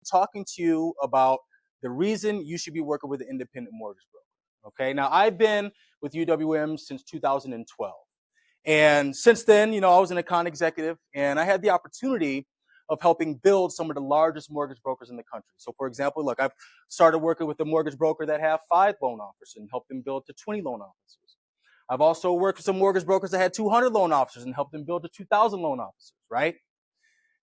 talking to you about the reason you should be working with an independent mortgage broker. Okay, now I've been with UWM since 2012. And since then, I was an account executive and I had the opportunity of helping build some of the largest mortgage brokers in the country. So for example, look, I've started working with a mortgage broker that have 5 loan officers and helped them build to 20 loan officers. I've also worked with some mortgage brokers that had 200 loan officers and helped them build to 2,000 loan officers, right?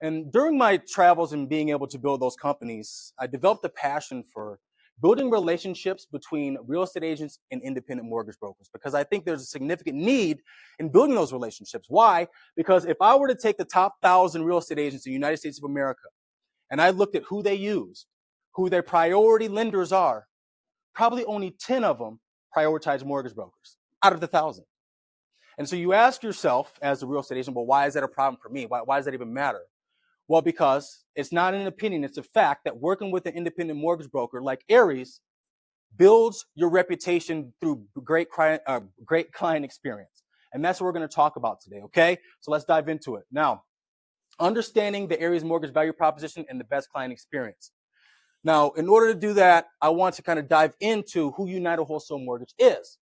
And during my travels and being able to build those companies, I developed a passion for building relationships between real estate agents and independent mortgage brokers because I think there's a significant need in building those relationships. Why? Because if I were to take the top 1,000 real estate agents in the United States of America and I looked at who they use, who their priority lenders are, probably only 10 of them prioritize mortgage brokers out of the 1,000. And so you ask yourself as a real estate agent, well, why is that a problem for me? Why does that even matter? Well, because it's not an opinion, it's a fact that working with an independent mortgage broker like Aries builds your reputation through great client experience. And that's what we're going to talk about today, okay? So let's dive into it. Now, understanding the Aries mortgage value proposition and the best client experience. Now, in order to do that, I want to kind of dive into who United Wholesale Mortgage is.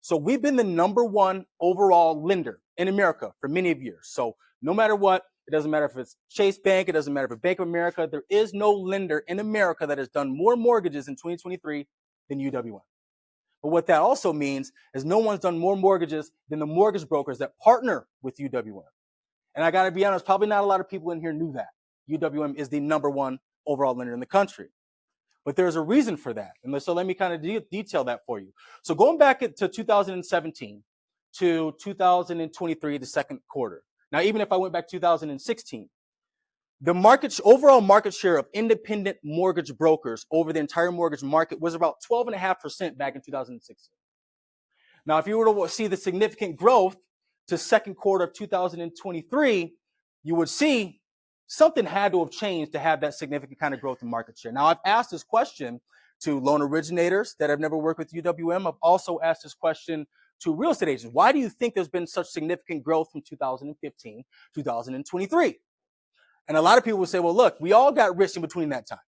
So we've been the #1 overall lender in America for many of years. So no matter what, it doesn't matter if it's Chase Bank, it doesn't matter if it's Bank of America, there is no lender in America that has done more mortgages in 2023 than UWM. But what that also means is no one's done more mortgages than the mortgage brokers that partner with UWM. And I got to be honest, probably not a lot of people in here knew that. UWM is the #1 overall lender in the country. But there's a reason for that. And so let me kind of detail that for you. So going back to 2017 to 2023, the second quarter. Now, even if I went back to 2016, the overall market share of independent mortgage brokers over the entire mortgage market was about 12.5% back in 2016. Now, if you were to see the significant growth to second quarter of 2023, you would see something had to have changed to have that significant kind of growth in market share. Now, I've asked this question to loan originators that have never worked with UWM. I've also asked this question to real estate agents. Why do you think there's been such significant growth from 2015, 2023? And a lot of people will say, well, look, we all got rich in between that time.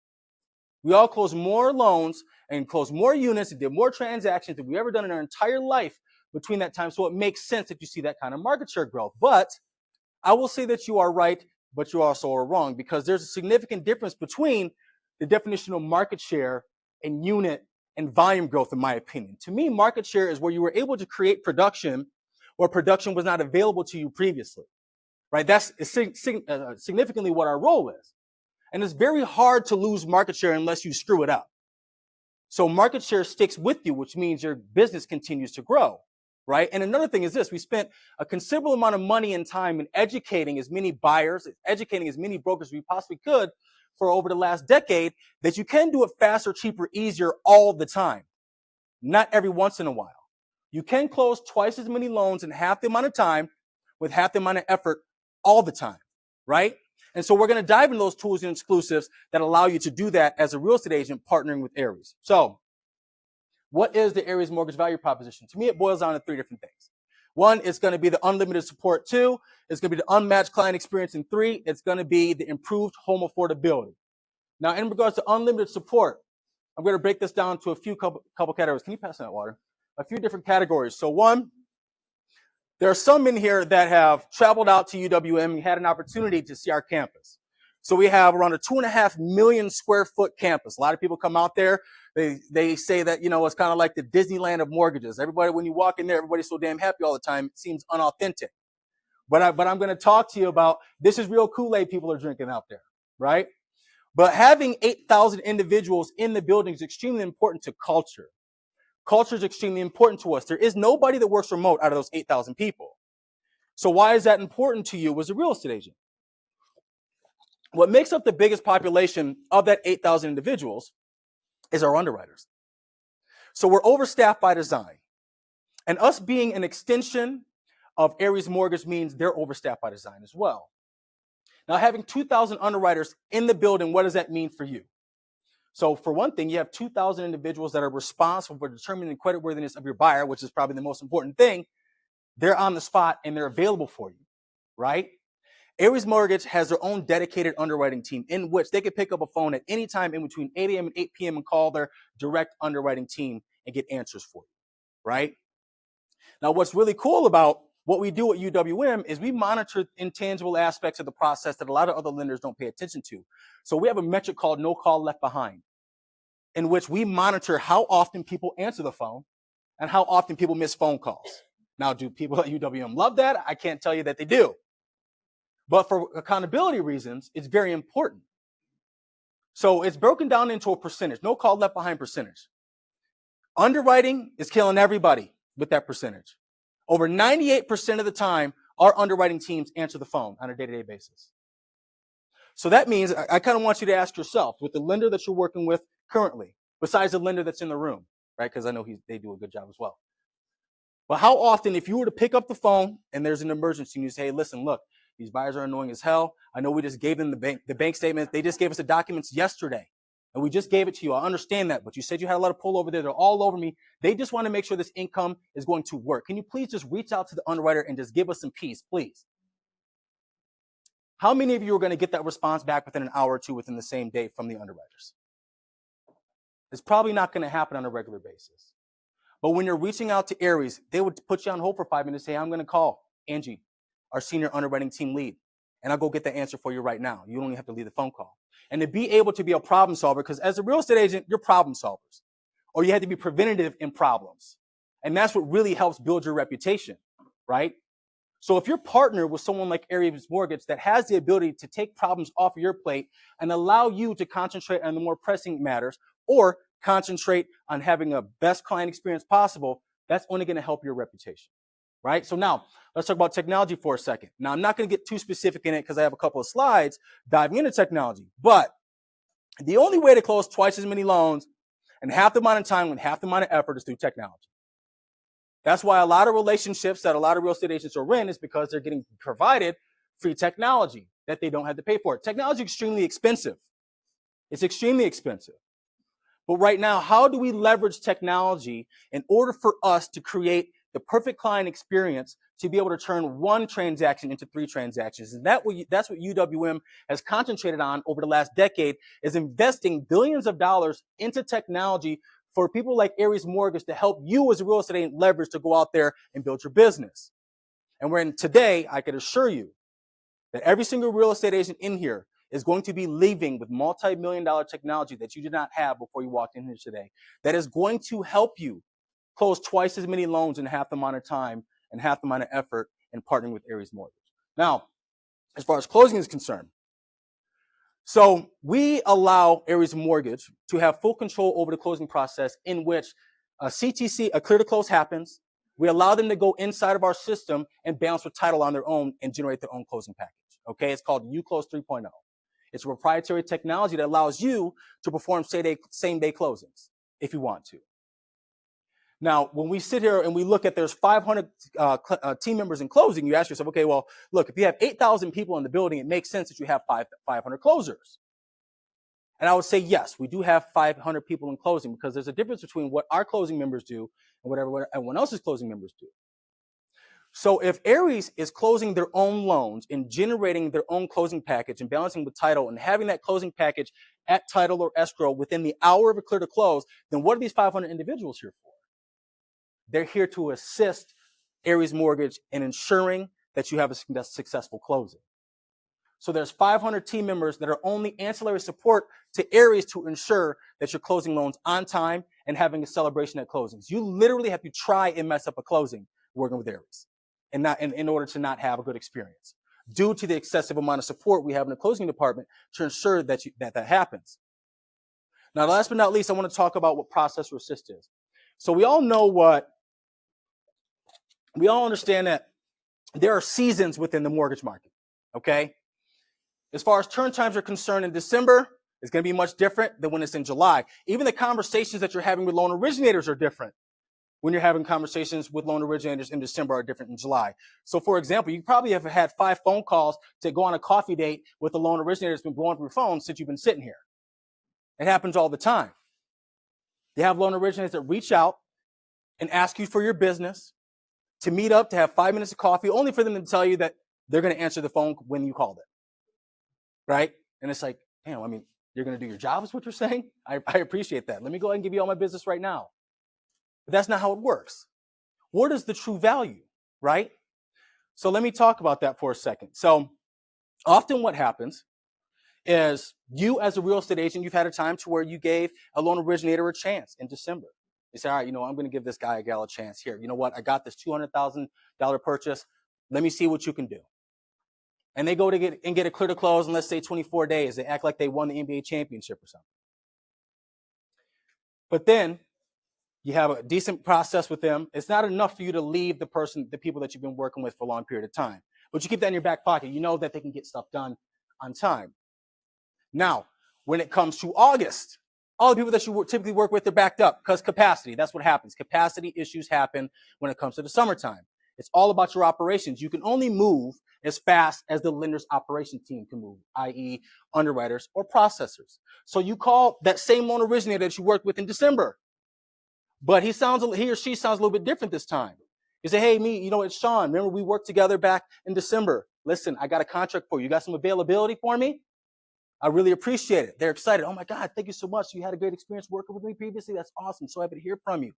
We all closed more loans and closed more units and did more transactions than we ever done in our entire life between that time. So it makes sense that you see that kind of market share growth. But I will say that you are right, but you also are wrong because there's a significant difference between the definition of market share and unit and volume growth, in my opinion. To me, market share is where you were able to create production where production was not available to you previously, right? That's significantly what our role is. And it's very hard to lose market share unless you screw it up. So market share sticks with you, which means your business continues to grow, right? And another thing is this, we spent a considerable amount of money and time in educating as many buyers, educating as many brokers as we possibly could for over the last decade that you can do it faster, cheaper, easier all the time, not every once in a while. You can close twice as many loans in half the amount of time with half the amount of effort all the time, right? And so we're going to dive into those tools and exclusives that allow you to do that as a real estate agent partnering with Aries. So what is the Aries mortgage value proposition? To me, it boils down to 3 different things. 1, it's going to be the unlimited support. 2, it's going to be the unmatched client experience. And 3, it's going to be the improved home affordability. Now, in regards to unlimited support, I'm going to break this down to a few couple categories. Can you pass that water? A few different categories. So 1, there are some in here that have traveled out to UWM and had an opportunity to see our campus. So we have around a 2.5 million square foot campus. A lot of people come out there. They say that, it's kind of like the Disneyland of mortgages. Everybody, when you walk in there, everybody's so damn happy all the time. It seems unauthentic. But I'm going to talk to you about this is real Kool-Aid people are drinking out there, right? But having 8,000 individuals in the building is extremely important to culture. Culture is extremely important to us. There is nobody that works remote out of those 8,000 people. So why is that important to you as a real estate agent? What makes up the biggest population of that 8,000 individuals is our underwriters. So we're overstaffed by design. And us being an extension of Aries Mortgage means they're overstaffed by design as well. Now, having 2,000 underwriters in the building, what does that mean for you? So for one thing, you have 2,000 individuals that are responsible for determining the creditworthiness of your buyer, which is probably the most important thing. They're on the spot and they're available for you, right? Aries Mortgage has their own dedicated underwriting team in which they can pick up a phone at any time in between 8 a.m. and 8 p.m. and call their direct underwriting team and get answers for you, right? Now, what's really cool about what we do at UWM is we monitor intangible aspects of the process that a lot of other lenders don't pay attention to. So we have a metric called no call left behind, in which we monitor how often people answer the phone and how often people miss phone calls. Now, do people at UWM love that? I can't tell you that they do. But for accountability reasons, it's very important. So it's broken down into a percentage, no call left behind percentage. Underwriting is killing everybody with that percentage. Over 98% of the time, our underwriting teams answer the phone on a day-to-day basis. So that means I kind of want you to ask yourself, with the lender that you're working with currently, besides the lender that's in the room, right? Because I know they do a good job as well. But how often, if you were to pick up the phone and there's an emergency and you say, hey, listen, look, these buyers are annoying as hell. I know we just gave them the bank statement. They just gave us the documents yesterday. And we just gave it to you. I understand that, but you said you had a lot of pull over there. They're all over me. They just want to make sure this income is going to work. Can you please just reach out to the underwriter and just give us some peace, please? How many of you are going to get that response back within an hour or two within the same day from the underwriters? It's probably not going to happen on a regular basis. But when you're reaching out to Aries, they would put you on hold for 5 minutes and say, I'm going to call Angie, our senior underwriting team lead, and I'll go get the answer for you right now. You don't even have to leave the phone call. And to be able to be a problem solver, because as a real estate agent, you're problem solvers, or you have to be preventative in problems. And that's what really helps build your reputation, right? So if you're partnered with someone like Aries Mortgage that has the ability to take problems off of your plate and allow you to concentrate on the more pressing matters, or concentrate on having a best client experience possible, that's only going to help your reputation, right? So now let's talk about technology for a second. Now, I'm not going to get too specific in it because I have a couple of slides diving into technology, but the only way to close twice as many loans and half the amount of time and half the amount of effort is through technology. That's why a lot of relationships that a lot of real estate agents are in is because they're getting provided free technology that they don't have to pay for. Technology is extremely expensive. It's extremely expensive. But right now, how do we leverage technology in order for us to create the perfect client experience to be able to turn one transaction into 3 transactions? And that's what UWM has concentrated on over the last decade, is investing billions of dollars into technology for people like Aries Mortgage to help you as a real estate agent leverage to go out there and build your business. And when today, I can assure you that every single real estate agent in here is going to be leaving with multi-million-dollar technology that you did not have before you walked in here today, that is going to help you close twice as many loans in half the amount of time and half the amount of effort in partnering with Aries Mortgage. Now, as far as closing is concerned, so we allow Aries Mortgage to have full control over the closing process, in which a CTC, a clear to close, happens. We allow them to go inside of our system and bounce with title on their own and generate their own closing package. Okay, it's called UClose 3.0. It's a proprietary technology that allows you to perform same-day closings if you want to. Now, when we sit here and we look at there's 500 team members in closing, you ask yourself, okay, well, look, if you have 8,000 people in the building, it makes sense that you have 500 closers. And I would say, yes, we do have 500 people in closing, because there's a difference between what our closing members do and what everyone else's closing members do. So if Aries is closing their own loans and generating their own closing package and balancing with title and having that closing package at title or escrow within the hour of a clear to close, then what are these 500 individuals here for? They're here to assist Aries Mortgage in ensuring that you have a successful closing. So there's 500 team members that are only ancillary support to Aries to ensure that you're closing loans on time and having a celebration at closings. You literally have to try and mess up a closing working with Aries, and not in order to not have a good experience, due to the excessive amount of support we have in the closing department to ensure that that happens. Now, last but not least, I want to talk about what processor assist is. So we all understand that there are seasons within the mortgage market, okay? As far as turn times are concerned, in December, it's going to be much different than when it's in July. Even the conversations that you're having with loan originators are different. When you're having conversations with loan originators in December are different in July. So, for example, you probably have had 5 phone calls to go on a coffee date with a loan originator that's been blowing through phones since you've been sitting here. It happens all the time. You have loan originators that reach out and ask you for your business, to meet up, to have 5 minutes of coffee, only for them to tell you that they're going to answer the phone when you call them, right? And it's like, damn, I mean, you're going to do your job is what you're saying? I appreciate that. Let me go ahead and give you all my business right now. But that's not how it works. What is the true value, right? So let me talk about that for a second. So often what happens is you as a real estate agent, you've had a time to where you gave a loan originator a chance in December. You say, all right, I'm going to give this guy a gal a chance here. You know what? I got this $200,000 purchase. Let me see what you can do. And they go to get it clear to close in, let's say, 24 days. They act like they won the NBA championship or something. But then you have a decent process with them. It's not enough for you to leave the people that you've been working with for a long period of time. But you keep that in your back pocket. You know that they can get stuff done on time. Now, when it comes to August, all the people that you typically work with are backed up because capacity. That's what happens. Capacity issues happen when it comes to the summertime. It's all about your operations. You can only move as fast as the lender's operation team can move, i.e. underwriters or processors. So you call that same loan originator that you worked with in December, but he or she sounds a little bit different this time. You say, hey, it's Sean. Remember we worked together back in December. Listen, I got a contract for you. You got some availability for me? I really appreciate it. They're excited. Oh my God, thank you so much. You had a great experience working with me previously. That's awesome. So happy to hear from you.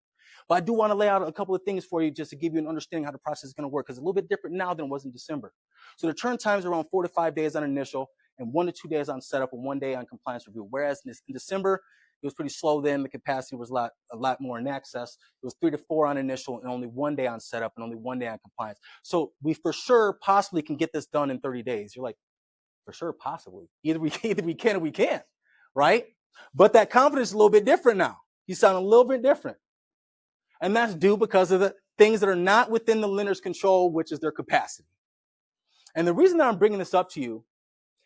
But I do want to lay out a couple of things for you just to give you an understanding how the process is going to work, because it's a little bit different now than it was in December. So the turn time is around 4 to 5 days on initial and 1 to 2 days on setup and 1 day on compliance review. Whereas in December, it was pretty slow then. The capacity was a lot more in access. It was 3 to 4 on initial and only 1 day on setup and only 1 day on compliance. So we for sure possibly can get this done in 30 days. You're like, for sure, possibly. Either we can or we can't, right? But that confidence is a little bit different now. You sound a little bit different. And that's due because of the things that are not within the lender's control, which is their capacity. And the reason that I'm bringing this up to you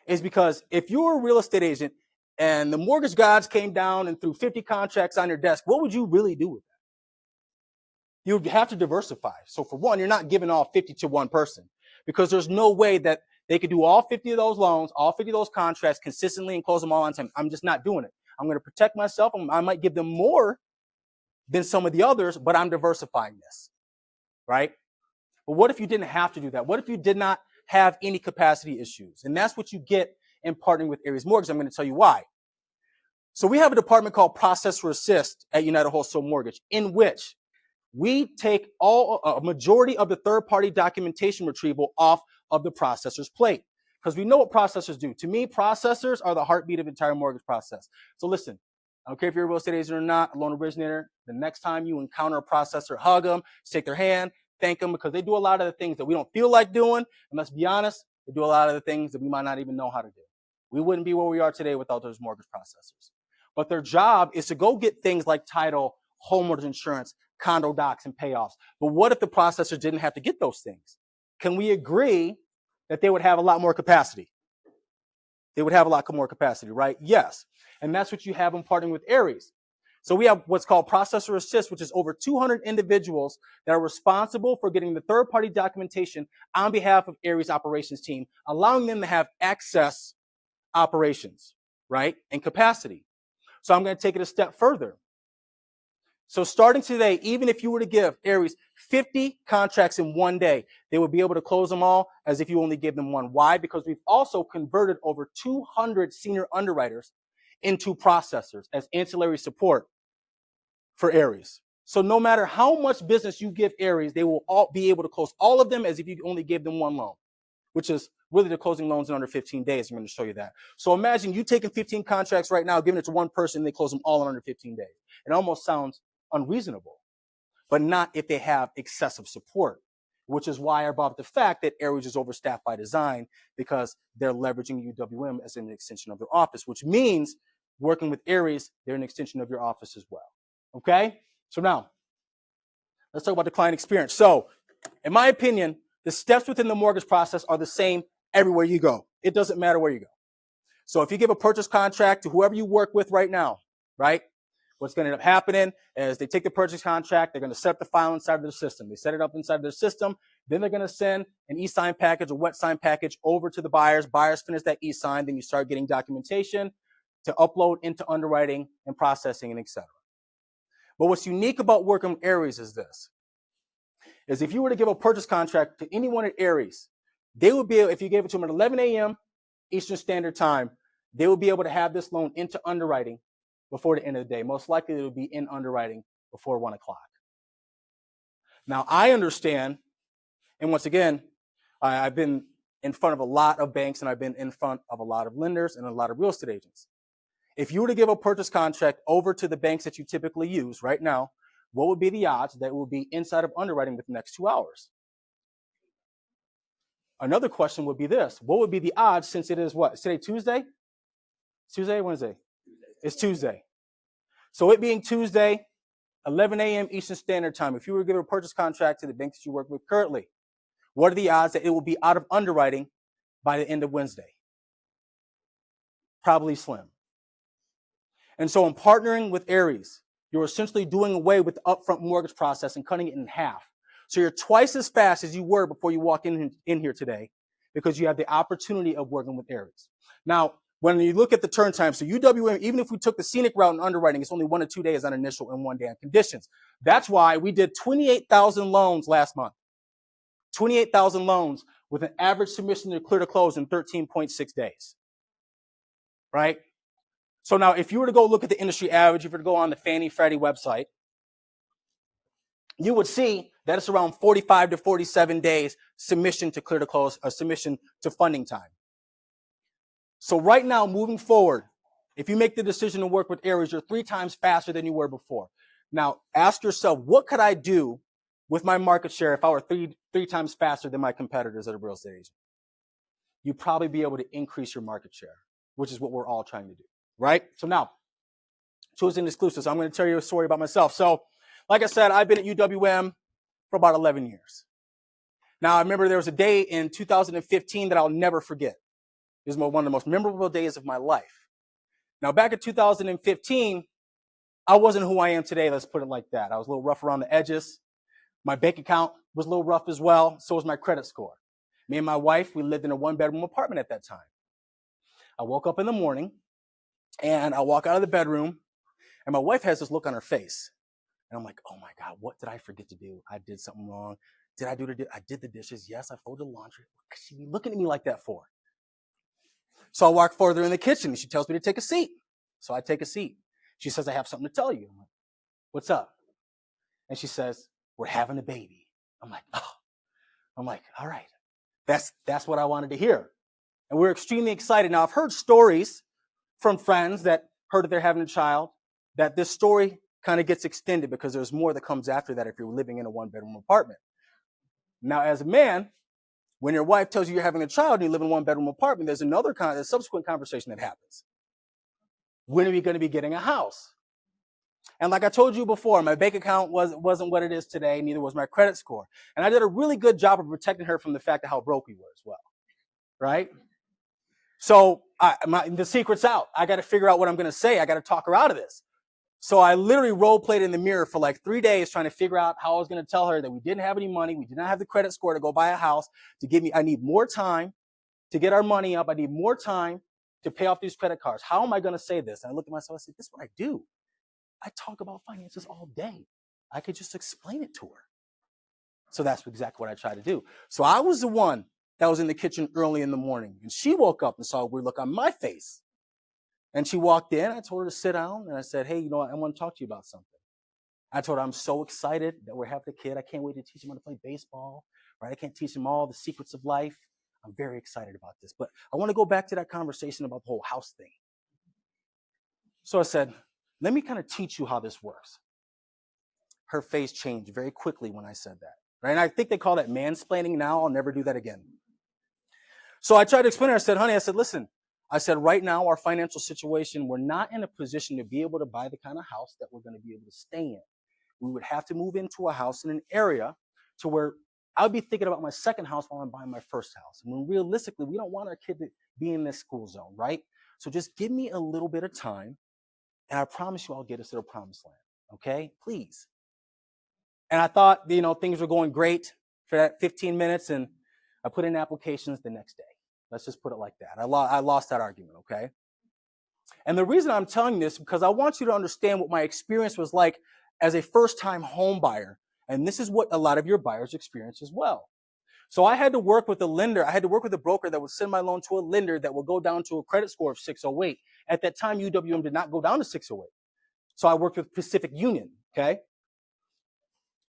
is because if you're a real estate agent and the mortgage gods came down and threw 50 contracts on your desk, what would you really do with that? You would have to diversify. So for one, you're not giving all 50 to one person, because there's no way that they could do all 50 of those loans, all 50 of those contracts consistently and close them all on time. I'm just not doing it. I'm going to protect myself. I might give them more than some of the others, but I'm diversifying this, right? But what if you didn't have to do that? What if you did not have any capacity issues? And that's what you get in partnering with Aries Mortgage. I'm going to tell you why. So we have a department called Processor Assist at United Wholesale Mortgage, in which we take a majority of the third-party documentation retrieval off of the processor's plate, because we know what processors do. To me, processors are the heartbeat of the entire mortgage process. So listen, I don't care if you're a real estate agent or not, a loan originator, the next time you encounter a processor, hug them, shake their hand, thank them, because they do a lot of the things that we don't feel like doing. And let's be honest, they do a lot of the things that we might not even know how to do. We wouldn't be where we are today without those mortgage processors. But their job is to go get things like title, homeowners insurance, condo docs, and payoffs. But what if the processor didn't have to get those things? Can we agree that they would have a lot more capacity? They would have a lot more capacity, right? Yes. And that's what you have in partnering with Aries. So we have what's called Processor Assist, which is over 200 individuals that are responsible for getting the third-party documentation on behalf of Aries operations team, allowing them to have access operations, right, and capacity. So I'm going to take it a step further. So starting today, even if you were to give Aries 50 contracts in 1 day, they would be able to close them all as if you only gave them one. Why? Because we've also converted over 200 senior underwriters into processors as ancillary support for Aries. So no matter how much business you give Aries, they will all be able to close all of them as if you only gave them one loan, which is really the closing loans in under 15 days. I'm going to show you that. So imagine you taking 15 contracts right now, giving it to one person, and they close them all in under 15 days. It almost sounds unreasonable, but not if they have excessive support, which is why I brought up the fact that Aries is overstaffed by design, because they're leveraging UWM as an extension of their office, which means working with Aries, they're an extension of your office as well. Okay? So now, let's talk about the client experience. So, in my opinion, the steps within the mortgage process are the same everywhere you go. It doesn't matter where you go. So if you give a purchase contract to whoever you work with right now, right, what's going to end up happening is they take the purchase contract, they're going to set up the file inside of their system. They set it up inside of their system. Then they're going to send an e-sign package, a wet sign package over to the buyers. Buyers finish that e-sign. Then you start getting documentation to upload into underwriting and processing and et cetera. But what's unique about working with Aries is this, is if you were to give a purchase contract to anyone at Aries, they would be able, if you gave it to them at 11 a.m. Eastern Standard Time, they would be able to have this loan into underwriting before the end of the day. Most likely it would be in underwriting before 1 o'clock. Now, I understand, and once again, I've been in front of a lot of banks and I've been in front of a lot of lenders and a lot of real estate agents. If you were to give a purchase contract over to the banks that you typically use right now, what would be the odds that it will be inside of underwriting within the next 2 hours? Another question would be this. What would be the odds, since it is what? Is today Tuesday? Tuesday or Wednesday? It's Tuesday. So it being Tuesday, 11 a.m. Eastern Standard Time, if you were to give a purchase contract to the banks that you work with currently, what are the odds that it will be out of underwriting by the end of Wednesday? Probably slim. And so in partnering with Aries, you're essentially doing away with the upfront mortgage process and cutting it in half. So you're twice as fast as you were before you walk in here today, because you have the opportunity of working with Aries. Now, when you look at the turn time, so UWM, even if we took the scenic route in underwriting, it's only 1 to 2 days on initial and 1 day on conditions. That's why we did 28,000 loans last month. 28,000 loans with an average submission to clear to close in 13.6 days. Right? So now, if you were to go look at the industry average, if you were to go on the Fannie Freddie website, you would see that it's around 45 to 47 days submission to clear to close, or submission to funding time. So right now, moving forward, if you make the decision to work with Aries, you're 3 times faster than you were before. Now, ask yourself, what could I do with my market share if I were three times faster than my competitors at a real estate agent? You'd probably be able to increase your market share, which is what we're all trying to do, right? So now, choosing exclusive. So I'm going to tell you a story about myself. So, like I said, I've been at UWM for about 11 years. Now, I remember there was a day in 2015 that I'll never forget. It was one of the most memorable days of my life. Now, back in 2015, I wasn't who I am today, let's put it like that. I was a little rough around the edges. My bank account was a little rough as well. So was my credit score. Me and my wife, we lived in a 1-bedroom apartment at that time. I woke up in the morning, and I walk out of the bedroom, and my wife has this look on her face. And I'm like, oh my God, what did I forget to do? I did something wrong. Did I do I did the dishes? Yes, I folded laundry. What could she be looking at me like that for? So I walk further in the kitchen, and she tells me to take a seat. So I take a seat. She says, I have something to tell you. I'm like, what's up? And she says, we're having a baby. I'm like, oh. I'm like, all right. That's what I wanted to hear. And we're extremely excited. Now, I've heard stories from friends that heard that they're having a child, that this story kind of gets extended because there's more that comes after that if you're living in a 1-bedroom apartment. Now, as a man, when your wife tells you you're having a child and you live in a 1-bedroom apartment, there's a subsequent conversation that happens. When are we going to be getting a house? And like I told you before, my bank account wasn't what it is today, neither was my credit score. And I did a really good job of protecting her from the fact of how broke we were as well, right? So the secret's out. I got to figure out what I'm going to say. I got to talk her out of this. So I literally role played in the mirror for like 3 days trying to figure out how I was going to tell her that we didn't have any money. We did not have the credit score to go buy a house. I need more time to get our money up. I need more time to pay off these credit cards. How am I going to say this? And I looked at myself and said, this is what I do. I talk about finances all day. I could just explain it to her. So that's exactly what I tried to do. So I was the one that was in the kitchen early in the morning. And she woke up and saw a weird look on my face. And she walked in. I told her to sit down. And I said, hey, you know what? I want to talk to you about something. I told her I'm so excited that we're having a kid. I can't wait to teach him how to play baseball. Right? I can't teach him all the secrets of life. I'm very excited about this. But I want to go back to that conversation about the whole house thing. So I said, let me kind of teach you how this works. Her face changed very quickly when I said that. Right? And I think they call that mansplaining now. I'll never do that again. So I tried to explain to her. I said, honey, listen, right now, our financial situation, we're not in a position to be able to buy the kind of house that we're going to be able to stay in. We would have to move into a house in an area to where I would be thinking about my second house while I'm buying my first house. And when realistically, we don't want our kid to be in this school zone, right? So just give me a little bit of time, and I promise you I'll get us to the promised land, okay? Please. And I thought, things were going great for that 15 minutes, and I put in applications the next day. Let's just put it like that. I lost that argument, okay? And the reason I'm telling this is because I want you to understand what my experience was like as a first-time home buyer. And this is what a lot of your buyers experience as well. So I had to work with a lender. I had to work with a broker that would send my loan to a lender that would go down to a credit score of 608. At that time, UWM did not go down to 608. So I worked with Pacific Union, okay?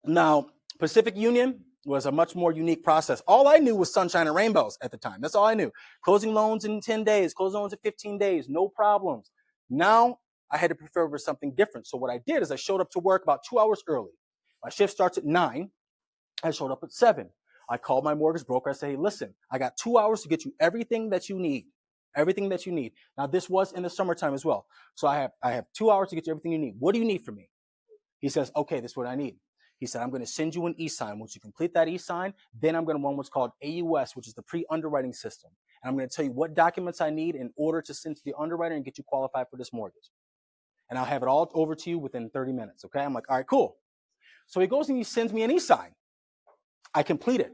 Now, Pacific Union was a much more unique process. All I knew was sunshine and rainbows at the time. That's all I knew. Closing loans in 10 days, closing loans in 15 days, no problems. Now, I had to prepare for something different. So what I did is I showed up to work about 2 hours early. My shift starts at 9. I showed up at 7. I called my mortgage broker. I said, hey, listen, I got 2 hours to get you everything that you need. Everything that you need. Now, this was in the summertime as well. So I have 2 hours to get you everything you need. What do you need from me? He says, okay, this is what I need. He said, I'm going to send you an e-sign. Once you complete that e-sign, then I'm going to run what's called AUS, which is the pre-underwriting system. And I'm going to tell you what documents I need in order to send to the underwriter and get you qualified for this mortgage. And I'll have it all over to you within 30 minutes, okay? I'm like, all right, cool. So he goes and he sends me an e-sign. I complete it,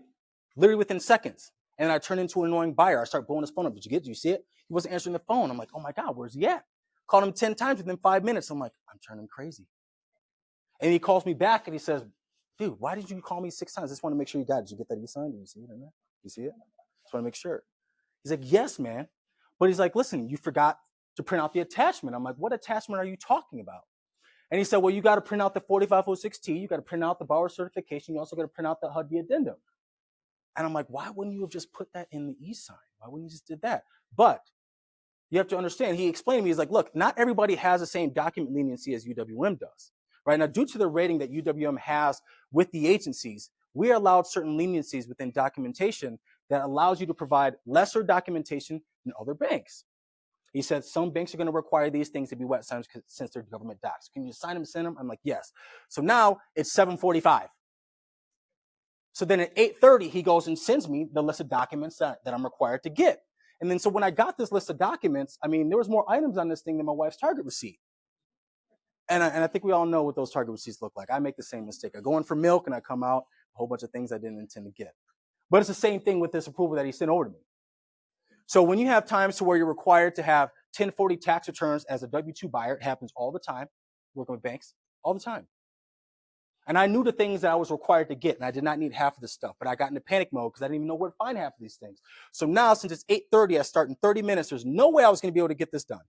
literally within seconds. And I turn into an annoying buyer. I start blowing his phone up. Did you get it? Did you see it? He wasn't answering the phone. I'm like, oh my God, where's he at? Called him 10 times within 5 minutes. I'm like, I'm turning crazy. And he calls me back and he says, dude, why did you call me 6 times? I just want to make sure you got it. Did you get that e-sign? Did you see it in there? You see it? Just want to make sure. He's like, yes, man. But he's like, listen, you forgot to print out the attachment. I'm like, what attachment are you talking about? And he said, well, you got to print out the 4506T. You got to print out the borrower certification. You also got to print out the HUD addendum. And I'm like, why wouldn't you have just put that in the e-sign? Why wouldn't you just did that? But you have to understand, he explained to me, he's like, look, not everybody has the same document leniency as UWM does. Right now, due to the rating that UWM has with the agencies, we are allowed certain leniencies within documentation that allows you to provide lesser documentation than other banks. He said some banks are going to require these things to be wet signs since they're government docs. Can you sign them and send them? I'm like, yes. So now it's 7:45. So then at 8:30, he goes and sends me the list of documents that I'm required to get. And then so when I got this list of documents, I mean, there was more items on this thing than my wife's Target receipt. And I think we all know what those Target receipts look like. I make the same mistake. I go in for milk and I come out a whole bunch of things I didn't intend to get. But it's the same thing with this approval that he sent over to me. So when you have times to where you're required to have 1040 tax returns as a W-2 buyer, it happens all the time, working with banks, all the time. And I knew the things that I was required to get, and I did not need half of this stuff, but I got into panic mode because I didn't even know where to find half of these things. So now, since it's 8:30, I start in 30 minutes. There's no way I was going to be able to get this done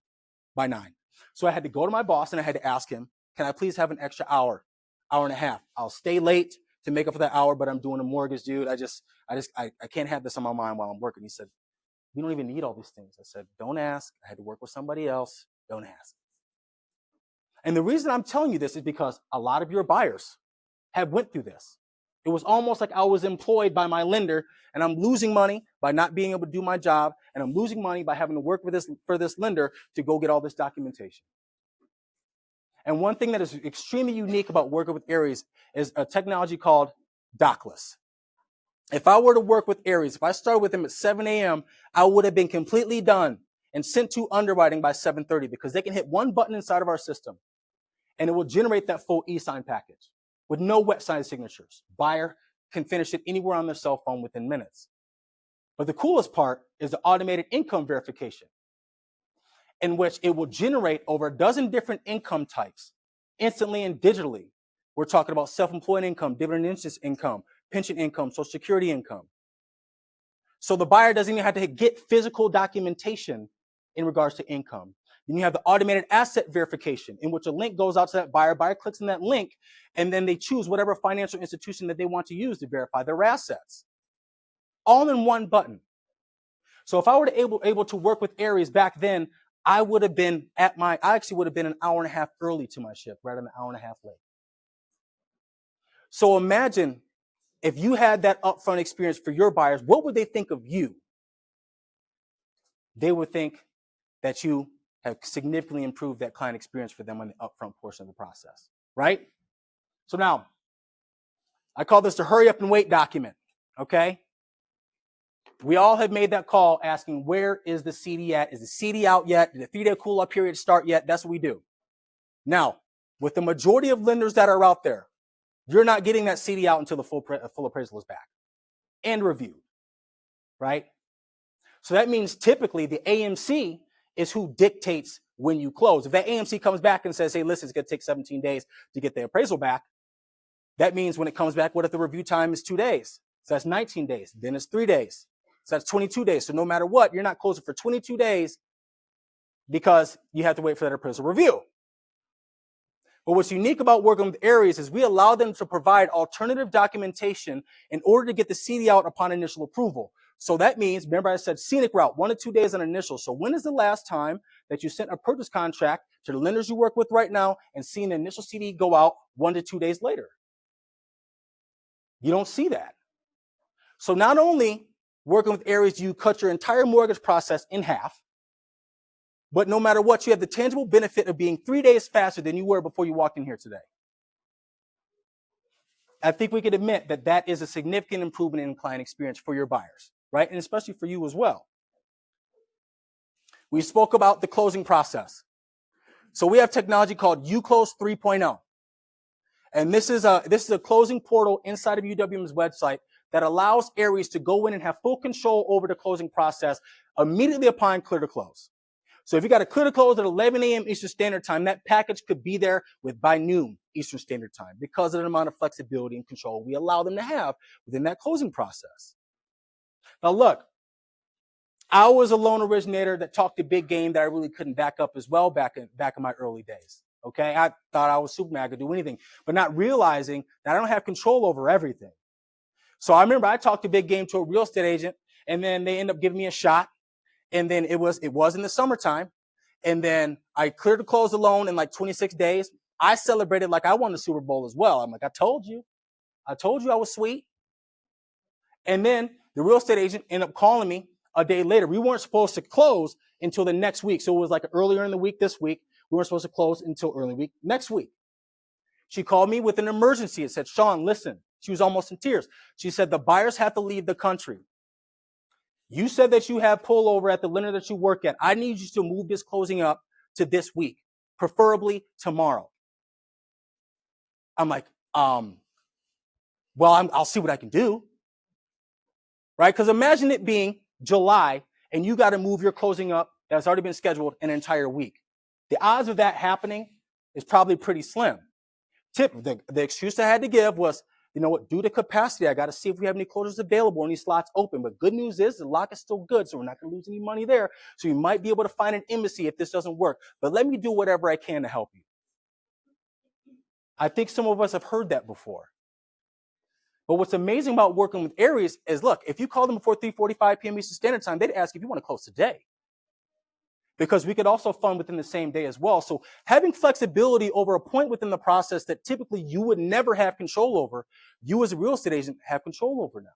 by 9. So I had to go to my boss and I had to ask him, can I please have an extra hour and a half? I'll stay late to make up for that hour, but I'm doing a mortgage, dude. I can't have this on my mind while I'm working. He said, we don't even need all these things. I said, don't ask. I had to work with somebody else. Don't ask. And the reason I'm telling you this is because a lot of your buyers have went through this. It was almost like I was employed by my lender and I'm losing money by not being able to do my job. And I'm losing money by having to work with for this lender to go get all this documentation. And one thing that is extremely unique about working with Aries is a technology called dockless. If I were to work with Aries, if I started with them at 7 a.m., I would have been completely done and sent to underwriting by 7:30 because they can hit one button inside of our system and it will generate that full e-sign package with no wet sign signatures. Buyer can finish it anywhere on their cell phone within minutes. But the coolest part is the automated income verification, in which it will generate over a dozen different income types instantly and digitally. We're talking about self-employed income, dividend interest income, pension income, Social Security income. So the buyer doesn't even have to get physical documentation in regards to income. Then you have the automated asset verification, in which a link goes out to that buyer. Buyer clicks on that link, and then they choose whatever financial institution that they want to use to verify their assets. All in one button. So if I were to able to work with Aries back then, I actually would have been an hour and a half early to my shift rather than an hour and a half late. So imagine if you had that upfront experience for your buyers, what would they think of you? They would think that you have significantly improved that client experience for them on the upfront portion of the process, right? So now, I call this the hurry up and wait document, okay? We all have made that call asking, where is the CD at? Is the CD out yet? Did the 3-day cool-off period start yet? That's what we do. Now, with the majority of lenders that are out there, you're not getting that CD out until the full appraisal is back and reviewed, right? So that means typically the AMC is who dictates when you close. If that AMC comes back and says, hey, listen, it's going to take 17 days to get the appraisal back, that means when it comes back, what if the review time is 2 days? So that's 19 days. Then it's 3 days. So that's 22 days. So no matter what, you're not closing for 22 days because you have to wait for that appraisal review. But what's unique about working with Aries is we allow them to provide alternative documentation in order to get the CD out upon initial approval. So that means, remember I said scenic route, 1 to 2 days on initial. So when is the last time that you sent a purchase contract to the lenders you work with right now and seen the initial CD go out 1 to 2 days later? You don't see that. So not only working with Aries do you cut your entire mortgage process in half, but no matter what, you have the tangible benefit of being 3 days faster than you were before you walked in here today. I think we could admit that that is a significant improvement in client experience for your buyers, right? And especially for you as well. We spoke about the closing process. So we have technology called UClose 3.0. And this is a closing portal inside of UWM's website that allows Aries to go in and have full control over the closing process immediately upon clear to close. So if you got a clear to close at 11 a.m. Eastern Standard Time, that package could be there by noon Eastern Standard Time because of the amount of flexibility and control we allow them to have within that closing process. Now look, I was a loan originator that talked a big game that I really couldn't back up as well back in my early days. Okay, I thought I was Superman, I could do anything, but not realizing that I don't have control over everything. So I remember I talked a big game to a real estate agent, and then they ended up giving me a shot. And then it was in the summertime. And then I cleared to close the loan in like 26 days. I celebrated like I won the Super Bowl as well. I'm like, I told you I was sweet. And then the real estate agent ended up calling me a day later. We weren't supposed to close until the next week. So it was like earlier in the week this week. We weren't supposed to close until early week next week. She called me with an emergency and said, Sean, listen. She was almost in tears. She said, the buyers have to leave the country. You said that you have pullover at the lender that you work at. I need you to move this closing up to this week, preferably tomorrow. I'm like, well, I'll see what I can do. Right? Because imagine it being July and you got to move your closing up that's already been scheduled an entire week. The odds of that happening is probably pretty slim. The excuse I had to give was, you know what, due to capacity, I got to see if we have any closures available, any slots open. But good news is the lock is still good, so we're not going to lose any money there. So you might be able to find an embassy if this doesn't work. But let me do whatever I can to help you. I think some of us have heard that before. But what's amazing about working with Aries is, look, if you call them before 3:45 p.m. Eastern Standard Time, they'd ask if you want to close today. Because we could also fund within the same day as well. So having flexibility over a point within the process that typically you would never have control over, you as a real estate agent have control over now.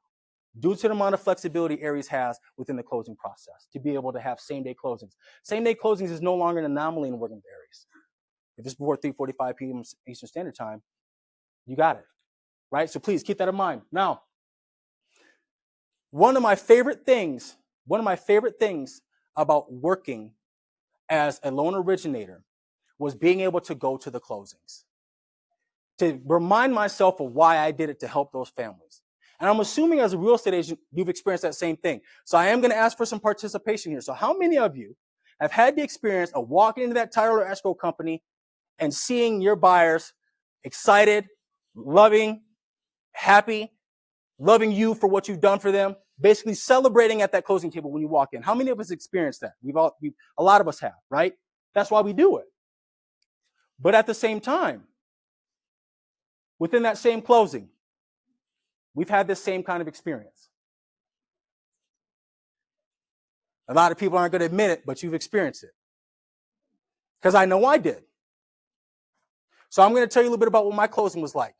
Due to the amount of flexibility Aries has within the closing process to be able to have same-day closings. Same-day closings is no longer an anomaly in working with Aries. If it's before 3:45 p.m. Eastern Standard Time, you got it, right? So please keep that in mind. Now, one of my favorite things about working as a loan originator was being able to go to the closings, to remind myself of why I did it to help those families. And I'm assuming as a real estate agent, you've experienced that same thing. So I am going to ask for some participation here. So how many of you have had the experience of walking into that title or escrow company and seeing your buyers excited, loving, happy, loving you for what you've done for them, basically celebrating at that closing table when you walk in? How many of us experienced that? A lot of us have, right? That's why we do it. But at the same time, within that same closing, we've had this same kind of experience. A lot of people aren't going to admit it, but you've experienced it. Because I know I did. So I'm going to tell you a little bit about what my closing was like.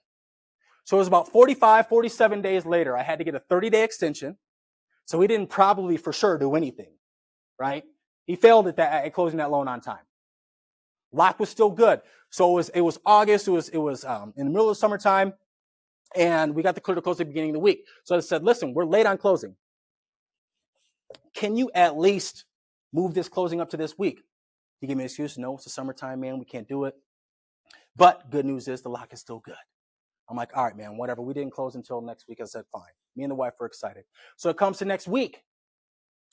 So it was about 47 days later, I had to get a 30-day extension. So he didn't probably for sure do anything, right? He failed at closing that loan on time. Lock was still good. So it was August. It was in the middle of the summertime, and we got the clear to close at the beginning of the week. So I said, listen, we're late on closing. Can you at least move this closing up to this week? He gave me an excuse. No, it's the summertime, man. We can't do it. But good news is the lock is still good. I'm like, all right, man, whatever. We didn't close until next week. I said, fine. Me and the wife were excited. So it comes to next week.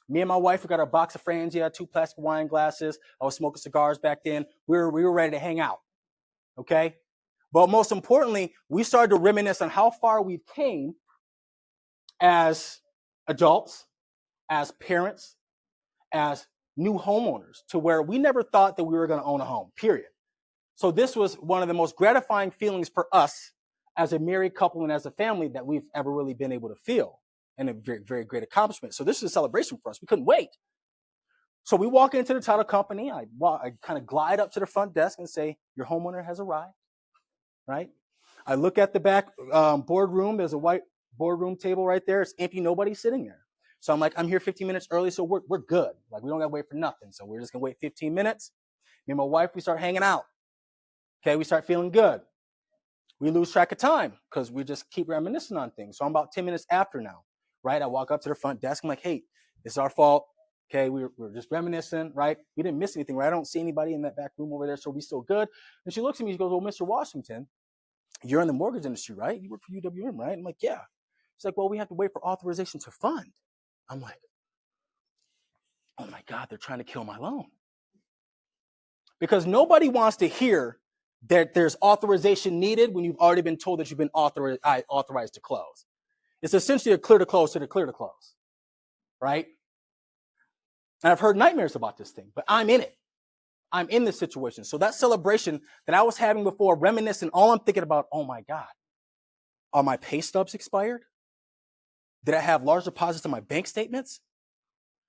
Me and my wife, we got our box of Franzia, 2 plastic wine glasses. I was smoking cigars back then. We were ready to hang out, okay? But most importantly, we started to reminisce on how far we've came as adults, as parents, as new homeowners, to where we never thought that we were going to own a home, period. So this was one of the most gratifying feelings for us as a married couple and as a family that we've ever really been able to feel, and a very, very great accomplishment. So this is a celebration for us. We couldn't wait. So we walk into the title company. I kind of glide up to the front desk and say, your homeowner has arrived, right? I look at the back boardroom. There's a white boardroom table right there. It's empty. Nobody's sitting there. So I'm like, I'm here 15 minutes early, so we're good. Like, we don't got to wait for nothing. So we're just going to wait 15 minutes. Me and my wife, we start hanging out. Okay, we start feeling good. We lose track of time because we just keep reminiscing on things. So I'm about 10 minutes after now, right? I walk up to the front desk. I'm like, hey, it's our fault. Okay, we were just reminiscing, right? We didn't miss anything, right? I don't see anybody in that back room over there, so we still good. And she looks at me, she goes, well, Mr. Washington, you're in the mortgage industry, right? You work for UWM, right? I'm like, yeah. She's like, well, we have to wait for authorization to fund. I'm like, oh my God, they're trying to kill my loan. Because nobody wants to hear that there's authorization needed when you've already been told that you've been authorized to close. It's essentially a clear to close to the clear to close, right? And I've heard nightmares about this thing, but I'm in it. I'm in this situation. So that celebration that I was having before, reminiscing, all I'm thinking about, oh my God, are my pay stubs expired? Did I have large deposits in my bank statements?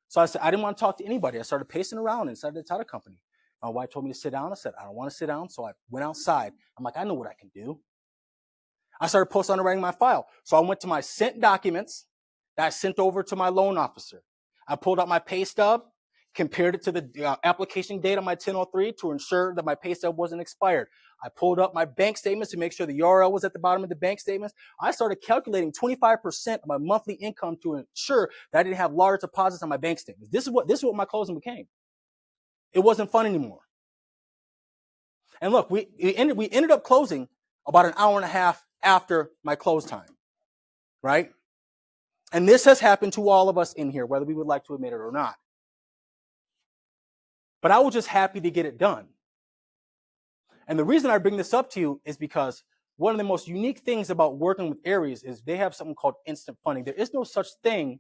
So I said, I didn't want to talk to anybody. I started pacing around inside the title company. My wife told me to sit down. I said, I don't want to sit down. So I went outside. I'm like, I know what I can do. I started post-underwriting my file. So I went to my sent documents that I sent over to my loan officer. I pulled out my pay stub, compared it to the application date on my 1003 to ensure that my pay stub wasn't expired. I pulled up my bank statements to make sure the URL was at the bottom of the bank statements. I started calculating 25% of my monthly income to ensure that I didn't have large deposits on my bank statements. This is what my closing became. It wasn't fun anymore. And look, we ended up closing about an hour and a half after my close time, right? And this has happened to all of us in here, whether we would like to admit it or not. But I was just happy to get it done. And the reason I bring this up to you is because one of the most unique things about working with Aries is they have something called instant funding. There is no such thing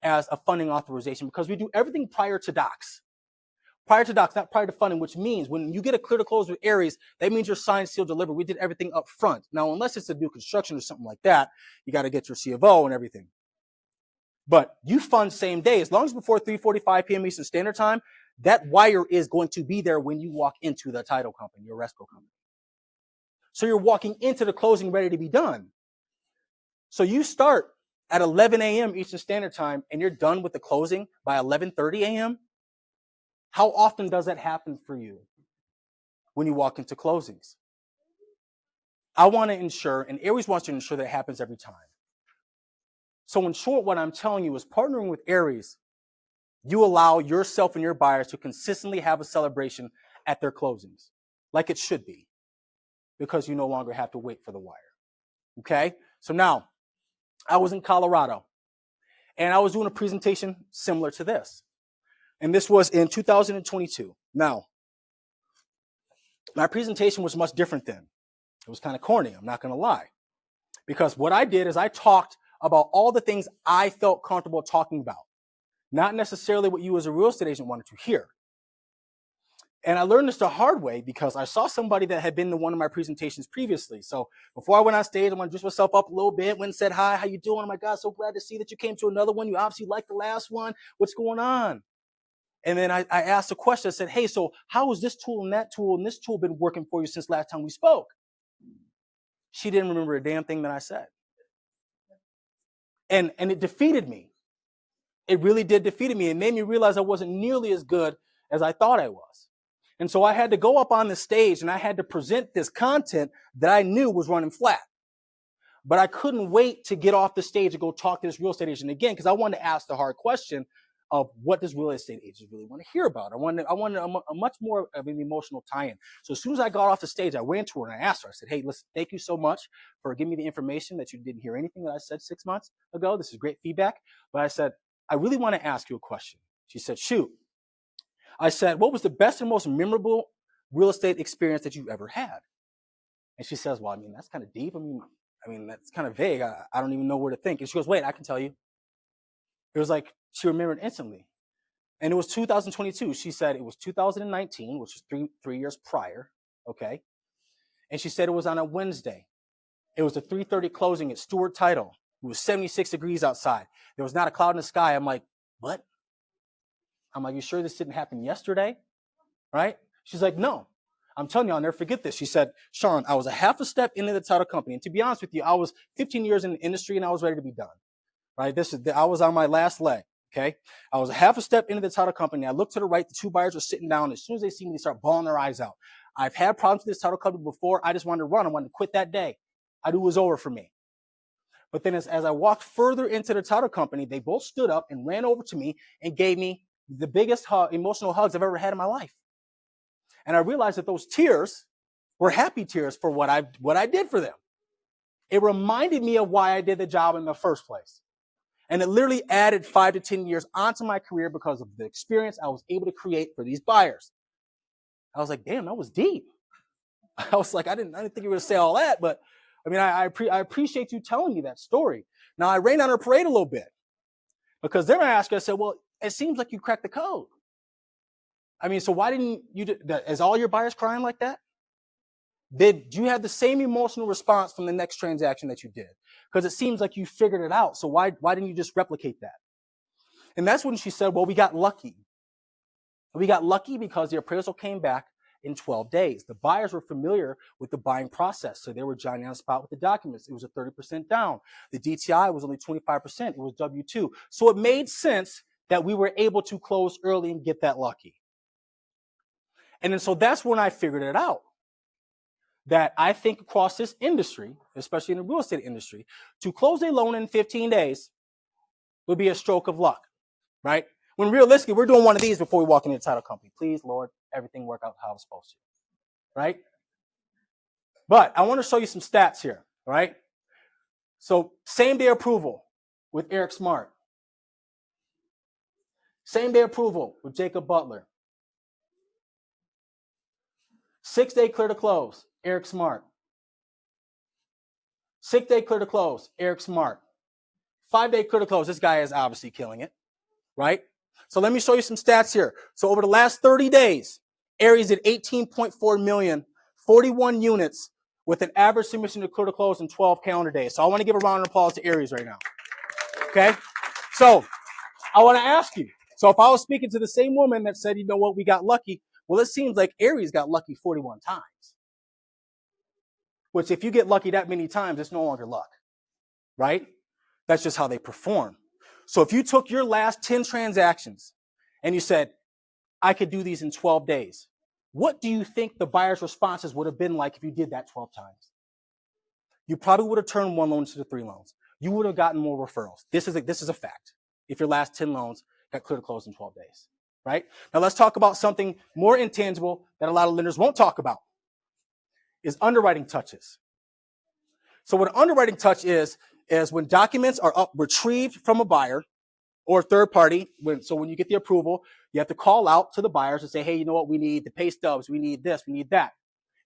as a funding authorization because we do everything prior to docs. Prior to docs, not prior to funding, which means when you get a clear to close with Aries, that means you're signed, sealed, delivered. We did everything up front. Now, unless it's a new construction or something like that, you got to get your C of O and everything. But you fund same day. As long as before 3:45 p.m. Eastern Standard Time, that wire is going to be there when you walk into the title company, your escrow company. So you're walking into the closing ready to be done. So you start at 11 a.m. Eastern Standard Time and you're done with the closing by 11:30 a.m. How often does that happen for you when you walk into closings? I want to ensure, and Aries wants to ensure that it happens every time. So in short, what I'm telling you is partnering with Aries, you allow yourself and your buyers to consistently have a celebration at their closings, like it should be, because you no longer have to wait for the wire. Okay? So now, I was in Colorado, and I was doing a presentation similar to this. And this was in 2022. Now, my presentation was much different then. It was kind of corny, I'm not going to lie. Because what I did is I talked about all the things I felt comfortable talking about, not necessarily what you as a real estate agent wanted to hear. And I learned this the hard way because I saw somebody that had been to one of my presentations previously. So before I went on stage, I want to juice myself up a little bit, went and said, hi, how you doing? Oh my God, so glad to see that you came to another one. You obviously liked the last one. What's going on? And then I asked a question. I said, hey, so how has this tool and this tool been working for you since last time we spoke? She didn't remember a damn thing that I said. And it defeated me. It really did defeat me. It made me realize I wasn't nearly as good as I thought I was. And so I had to go up on the stage and I had to present this content that I knew was running flat. But I couldn't wait to get off the stage and go talk to this real estate agent again because I wanted to ask the hard question of what does real estate agents really want to hear about. I wanted a much more of an emotional tie-in. So as soon as I got off the stage, I went to her and I asked her, I said, hey, listen, thank you so much for giving me the information that you didn't hear anything that I said 6 months ago. This is great feedback. But I said, I really want to ask you a question. She said, shoot. I said, what was the best and most memorable real estate experience that you ever had? And she says, well, I mean, that's kind of deep. I mean, I mean, that's kind of vague. I don't even know where to think. And she goes, wait, I can tell you. It was like she remembered instantly. And it was 2022. She said it was 2019, which was three years prior. Okay. And she said it was on a Wednesday. It was a 3:30 closing at Stewart Title. It was 76 degrees outside. There was not a cloud in the sky. I'm like, what? I'm like, you sure this didn't happen yesterday? Right? She's like, no. I'm telling you, I'll never forget this. She said, Sean, I was a half a step into the title company. And to be honest with you, I was 15 years in the industry and I was ready to be done. Right? I was on my last leg. Okay. I was a half a step into the title company. I looked to the right. The two buyers were sitting down. As soon as they see me, they start bawling their eyes out. I've had problems with this title company before. I just wanted to run. I wanted to quit that day. I knew it was over for me. But then as I walked further into the title company, they both stood up and ran over to me and gave me the biggest emotional hugs I've ever had in my life. And I realized that those tears were happy tears for what I did for them. It reminded me of why I did the job in the first place. And it literally added 5 to 10 years onto my career because of the experience I was able to create for these buyers. I was like, damn, that was deep. I was like, I didn't think you were going to say all that, but I mean, I appreciate you telling me that story. Now, I rained on her parade a little bit because then I asked her, I said, well, it seems like you cracked the code. I mean, so why didn't you, is all your buyers crying like that? Did you have the same emotional response from the next transaction that you did? Because it seems like you figured it out. So why didn't you just replicate that? And that's when she said, well, we got lucky. We got lucky because the appraisal came back in 12 days. The buyers were familiar with the buying process. So they were joining on the spot with the documents. It was a 30% down. The DTI was only 25%. It was W-2. So it made sense that we were able to close early and get that lucky. And then so that's when I figured it out. That I think across this industry, especially in the real estate industry, to close a loan in 15 days would be a stroke of luck, right? When realistically, we're doing one of these before we walk into the title company. Please, Lord, everything work out how it's supposed to, right? But I want to show you some stats here, right? So same day approval with Eric Smart. Same day approval with Jacob Butler. 6-day clear to close, Eric Smart. 6-day clear to close, Eric Smart. 5-day clear to close, this guy is obviously killing it, right? So let me show you some stats here. So over the last 30 days, Aries did 18.4 million, 41 units with an average submission to clear to close in 12 calendar days. So I want to give a round of applause to Aries right now. Okay? So I want to ask you, so if I was speaking to the same woman that said, you know what, we got lucky, well, it seems like Aries got lucky 41 times. Which if you get lucky that many times, it's no longer luck, right? That's just how they perform. So if you took your last 10 transactions and you said, I could do these in 12 days, what do you think the buyer's responses would have been like if you did that 12 times? You probably would have turned 1 loan into 3 loans. You would have gotten more referrals. This is a fact. If your last 10 loans got clear to close in 12 days, right? Now let's talk about something more intangible that a lot of lenders won't talk about, is underwriting touches. So what an underwriting touch is when documents are retrieved from a buyer or third party. So when you get the approval, you have to call out to the buyers and say, hey, you know what? We need the pay stubs. We need this. We need that.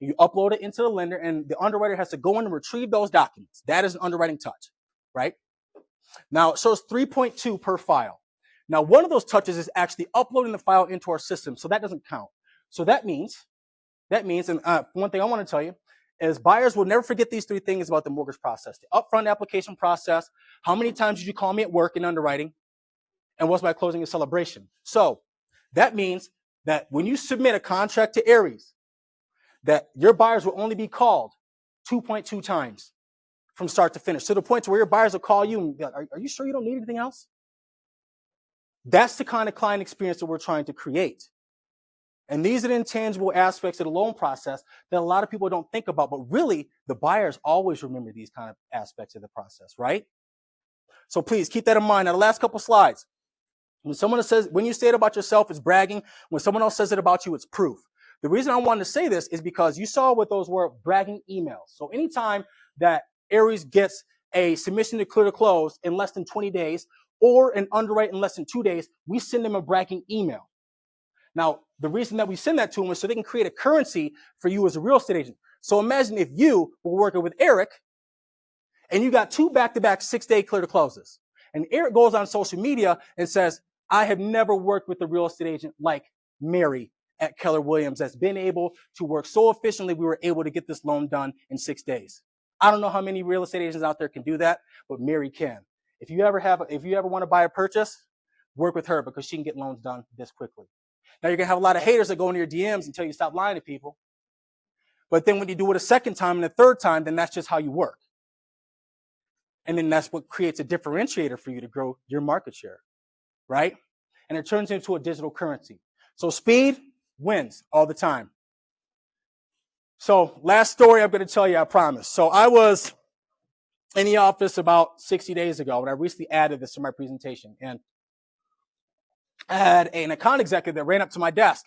And you upload it into the lender, and the underwriter has to go in and retrieve those documents. That is an underwriting touch, right? Now, it shows 3.2 per file. Now, one of those touches is actually uploading the file into our system, so that doesn't count. So that means, and one thing I want to tell you is buyers will never forget these 3 things about the mortgage process: the upfront application process, how many times did you call me at work in underwriting, and what's my closing and celebration. So that means that when you submit a contract to Aries, that your buyers will only be called 2.2 times from start to finish, to the point to where your buyers will call you and be like, are you sure you don't need anything else? That's the kind of client experience that we're trying to create. And these are the intangible aspects of the loan process that a lot of people don't think about, but really the buyers always remember these kind of aspects of the process, right? So please keep that in mind. Now, the last couple slides. When you say it about yourself, it's bragging. When someone else says it about you, it's proof. The reason I wanted to say this is because you saw what those were, bragging emails. So anytime that Aries gets a submission to clear to close in less than 20 days or an underwrite in less than 2 days, we send them a bragging email. Now, the reason that we send that to them is so they can create a currency for you as a real estate agent. So imagine if you were working with Eric and you got 2 back-to-back 6-day clear to closes. And Eric goes on social media and says, I have never worked with a real estate agent like Mary at Keller Williams that's been able to work so efficiently. We were able to get this loan done in 6 days. I don't know how many real estate agents out there can do that, but Mary can. If you ever want to buy a purchase, work with her because she can get loans done this quickly. Now you're gonna have a lot of haters that go into your DMs and tell you stop lying to people. But then when you do it a second time and a third time, then that's just how you work. And then that's what creates a differentiator for you to grow your market share, right? And it turns into a digital currency. So speed wins all the time. So last story I'm going to tell you, I promise. So I was in the office about 60 days ago when I recently added this to my presentation. And I had an account executive that ran up to my desk.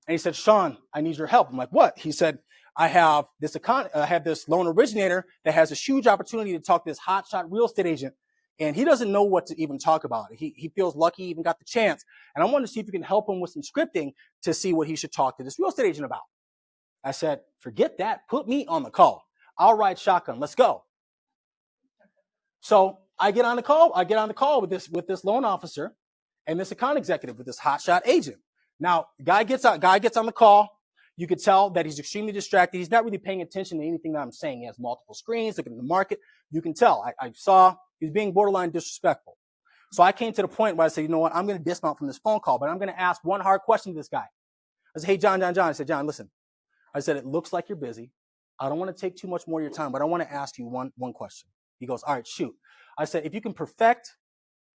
And he said, Sean, I need your help. I'm like, what? He said, I have this loan originator that has a huge opportunity to talk to this hotshot real estate agent. And he doesn't know what to even talk about. He feels lucky he even got the chance. And I wanted to see if you can help him with some scripting to see what he should talk to this real estate agent about. I said, forget that. Put me on the call. I'll ride shotgun. Let's go. So I get on the call with this loan officer and this account executive with this hotshot agent. Now, guy gets on the call. You could tell that he's extremely distracted. He's not really paying attention to anything that I'm saying. He has multiple screens, looking at the market. You can tell. I saw he's being borderline disrespectful. So I came to the point where I said, you know what? I'm going to dismount from this phone call, but I'm going to ask one hard question to this guy. I said, hey, John. I said, John, listen. I said, it looks like you're busy. I don't want to take too much more of your time, but I want to ask you one question. He goes, all right, shoot. I said, if you can perfect,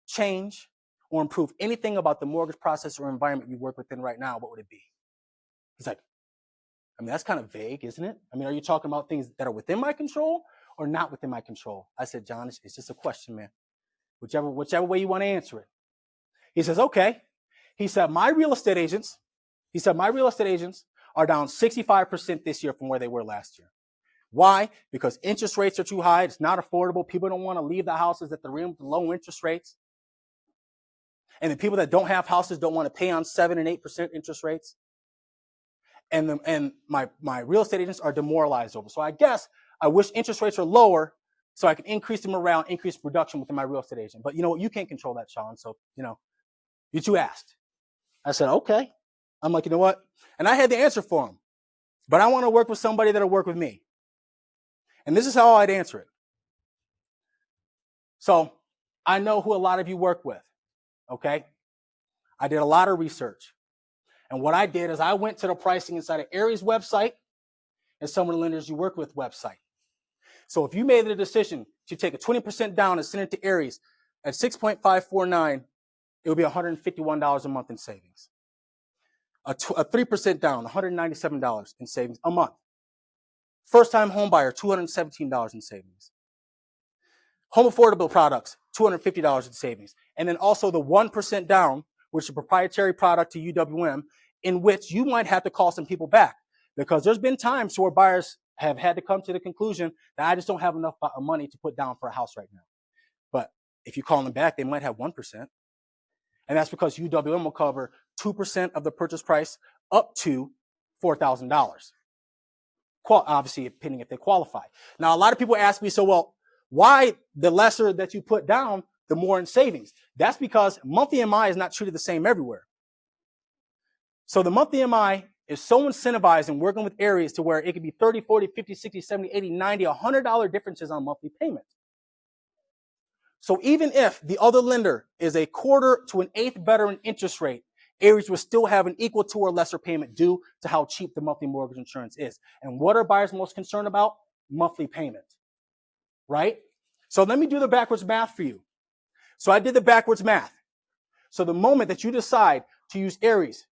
change, or improve anything about the mortgage process or environment you work within right now, what would it be? He's like, I mean, that's kind of vague, isn't it? I mean, are you talking about things that are within my control or not within my control? I said, John, it's just a question, man. Whichever way you want to answer it. He says, okay. He said, my real estate agents are down 65% this year from where they were last year. Why? Because interest rates are too high. It's not affordable. People don't want to leave the houses that they're in with low interest rates. And the people that don't have houses don't want to pay on 7 and 8% interest rates. And my real estate agents are demoralized over. So I guess I wish interest rates were lower so I can increase the morale, increase production within my real estate agent. But you know what? You can't control that, Sean. So, you two asked. I said, okay. I'm like, you know what? And I had the answer for him. But I want to work with somebody that'll work with me. And this is how I'd answer it. So I know who a lot of you work with. Okay? I did a lot of research. And what I did is I went to the pricing inside of Aries website and some of the lenders you work with website. So if you made the decision to take a 20% down and send it to Aries at 6.549, it would be $151 a month in savings. A 3% down, $197 in savings a month. First-time home buyer, $217 in savings. Home affordable products, $250 in savings. And then also the 1% down, which is a proprietary product to UWM, in which you might have to call some people back. Because there's been times where buyers have had to come to the conclusion that I just don't have enough money to put down for a house right now. But if you call them back, they might have 1%. And that's because UWM will cover 2% of the purchase price up to $4,000. Obviously, depending if they qualify. Now, a lot of people ask me, so, well, why the lesser that you put down, the more in savings? That's because monthly MI is not treated the same everywhere. So the monthly MI is so incentivized in working with Aries to where it could be 30, 40, 50, 60, 70, 80, 90, $100 differences on monthly payments. So even if the other lender is a quarter to an eighth better in interest rate, Aries will still have an equal to or lesser payment due to how cheap the monthly mortgage insurance is. And what are buyers most concerned about? Monthly payment, right? So let me do the backwards math for you. So I did the backwards math. So the moment that you decide to use Aries,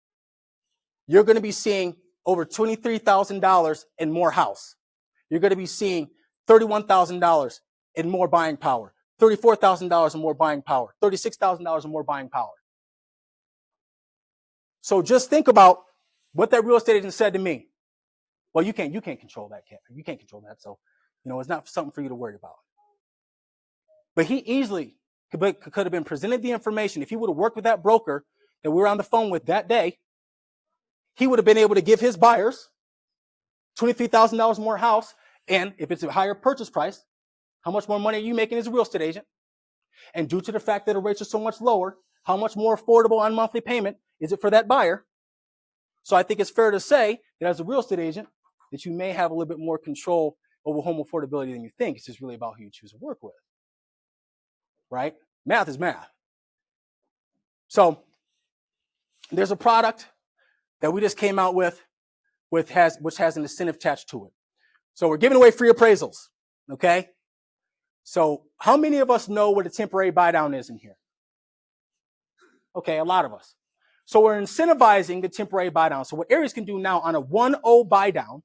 you're going to be seeing over $23,000 in more house. You're going to be seeing $31,000 in more buying power, $34,000 in more buying power, $36,000 in more buying power. So just think about what that real estate agent said to me. Well, you can't control that, Kat. You can't control that. So, it's not something for you to worry about. But he easily could have been presented the information. If he would have worked with that broker that we were on the phone with that day, he would have been able to give his buyers $23,000 more house. And if it's a higher purchase price, How much more money are you making as a real estate agent? And due to the fact that the rates are so much lower, how much more affordable on monthly payment is it for that buyer? So I think it's fair to say that as a real estate agent, that you may have a little bit more control over home affordability than you think. It's just really about who you choose to work with, right? Math is math. So there's a product that we just came out with, which has an incentive attached to it. So we're giving away free appraisals, okay? So how many of us know what a temporary buy down is in here? Okay, a lot of us. So we're incentivizing the temporary buy down. So what Aries can do now on a 1-0 buy down,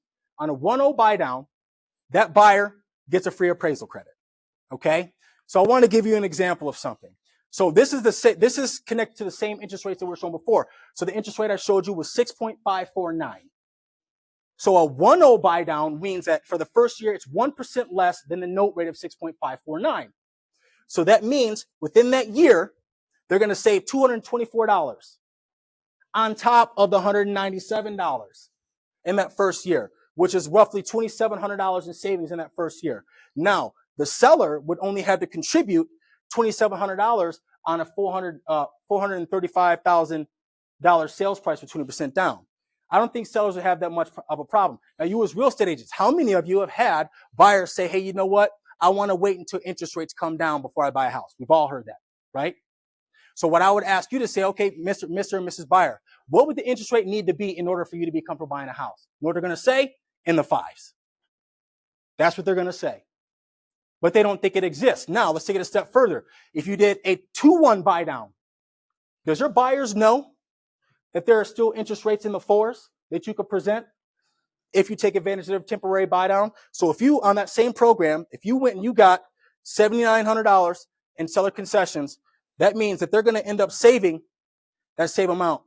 that buyer gets a free appraisal credit, okay? So I want to give you an example of something. So this is connected to the same interest rates that we were showing before. So the interest rate I showed you was 6.549. So a 1-0 buy down means that for the first year, it's 1% less than the note rate of 6.549. So that means within that year, they're going to save $224 on top of the $197 in that first year, which is roughly $2,700 in savings in that first year. Now, the seller would only have to contribute $2,700 on a $435,000 sales price with 20% down. I don't think sellers would have that much of a problem. Now, you as real estate agents, how many of you have had buyers say, hey, you know what? I want to wait until interest rates come down before I buy a house. We've all heard that, right? So what I would ask you to say, okay, Mr. and Mrs. Buyer, what would the interest rate need to be in order for you to be comfortable buying a house? You know what they're going to say? In the 5s. That's what they're going to say. But they don't think it exists. Now, let's take it a step further. If you did a 2-1 buy down, does your buyers know that there are still interest rates in the 4s that you could present if you take advantage of temporary buy down? So if you, on that same program, if you went and you got $7,900 in seller concessions, that means that they're going to end up saving that same amount.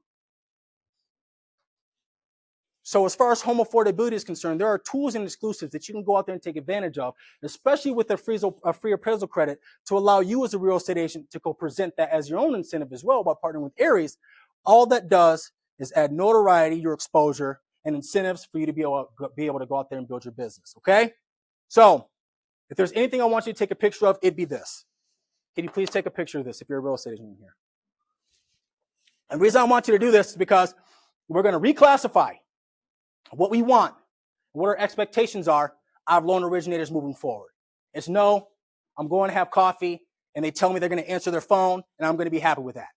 So as far as home affordability is concerned, there are tools and exclusives that you can go out there and take advantage of, especially with a free appraisal credit, to allow you as a real estate agent to go present that as your own incentive as well by partnering with Aries. All that does is add notoriety, your exposure, and incentives for you to be able to go out there and build your business, okay? So if there's anything I want you to take a picture of, it'd be this. Can you please take a picture of this if you're a real estate agent in here? And the reason I want you to do this is because we're going to reclassify what we want, what our expectations are of loan originators moving forward. It's no, I'm going to have coffee, and they tell me they're going to answer their phone, and I'm going to be happy with that.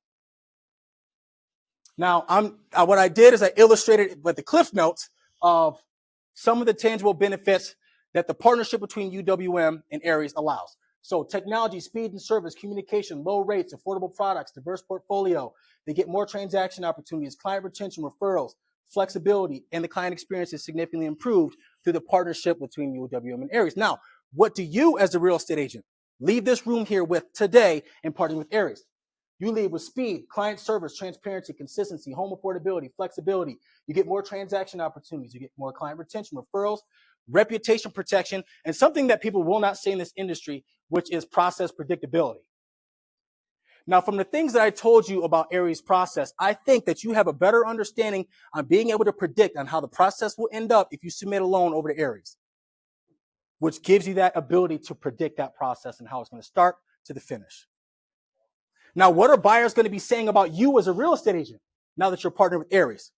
Now, what I did is I illustrated with the Cliff Notes of some of the tangible benefits that the partnership between UWM and Aries allows. So technology, speed and service, communication, low rates, affordable products, diverse portfolio. They get more transaction opportunities, client retention, referrals, flexibility, and the client experience is significantly improved through the partnership between UWM and Aries. Now, what do you as a real estate agent leave this room here with today in partnering with Aries? You leave with speed, client service, transparency, consistency, home affordability, flexibility. You get more transaction opportunities. You get more client retention, referrals, reputation protection, and something that people will not say in this industry, which is process predictability. Now, from the things that I told you about Aries process, I think that you have a better understanding on being able to predict on how the process will end up if you submit a loan over to Aries, which gives you that ability to predict that process and how it's going to start to the finish. Now, what are buyers going to be saying about you as a real estate agent now that you're partnered with Aries?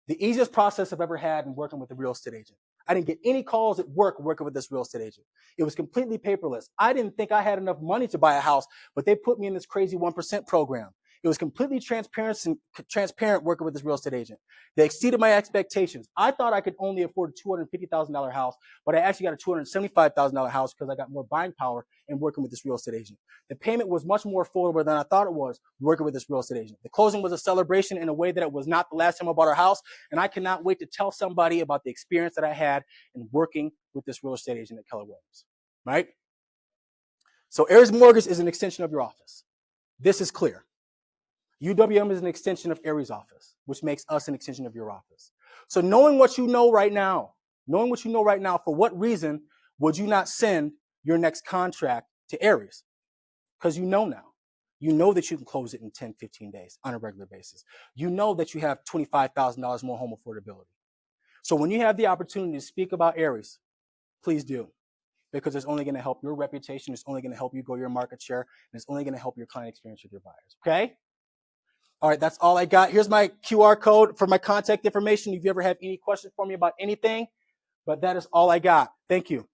The easiest process I've ever had in working with a real estate agent. I didn't get any calls at work working with this real estate agent. It was completely paperless. I didn't think I had enough money to buy a house, but they put me in this crazy 1% program. It was completely transparent working with this real estate agent. They exceeded my expectations. I thought I could only afford a $250,000 house, but I actually got a $275,000 house because I got more buying power in working with this real estate agent. The payment was much more affordable than I thought it was working with this real estate agent. The closing was a celebration in a way that it was not the last time I bought our house, and I cannot wait to tell somebody about the experience that I had in working with this real estate agent at Keller Williams, right? So Aries Mortgage is an extension of your office. This is clear. UWM is an extension of Aries' office, which makes us an extension of your office. So knowing what you know right now, for what reason would you not send your next contract to Aries? Because you know now. You know that you can close it in 10, 15 days on a regular basis. You know that you have $25,000 more home affordability. So when you have the opportunity to speak about Aries, please do. because it's only going to help your reputation. It's only going to help you grow your market share, and it's only going to help your client experience with your buyers. Okay? All right, that's all I got. Here's my QR code for my contact information if you ever have any questions for me about anything. But that is all I got. Thank you.